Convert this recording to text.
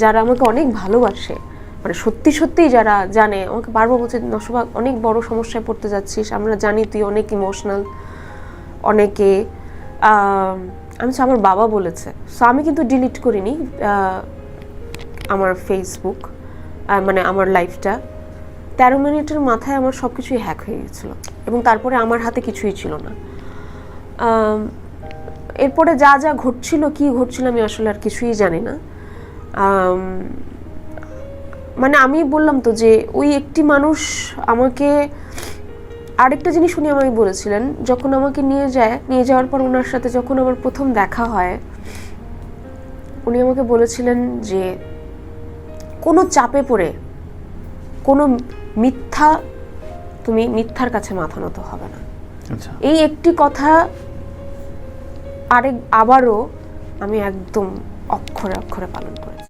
যারা আমাকে অনেক ভালোবাসে, মানে সত্যি সত্যিই যারা জানে, আমাকে বারবার বলছে নশোবা অনেক বড় সমস্যায় পড়তে যাচ্ছিস, আমরা জানি তুই অনেক ইমোশনাল। অনেকে আমি আমার বাবা বলেছে, সো আমি কিন্তু ডিলিট করিনি আমার ফেসবুক, মানে আমার লাইফটা। 13 মিনিটের মাথায় আমার সব কিছুই হ্যাক হয়ে গেছিলো এবং তারপরে আমার হাতে কিছুই ছিল না। এরপরে যা যা ঘটছিল, কি ঘটছিল আমি আসলে আর কিছুই জানি না। মানে আমি বললাম তো যে ওই একটি মানুষ আমাকে আরেকটা জিনিস উনি আমাকে বলেছিলেন, যখন আমাকে নিয়ে যাওয়ার পর ওনার সাথে যখন আমার প্রথম দেখা হয়, উনি আমাকে বলেছিলেন যে কোনো চাপে পড়ে কোনো তুমি মিথ্যার কাছে মাথা নত হবে না। এই একটি কথা আবারও আমি একদম অক্ষরে অক্ষরে পালন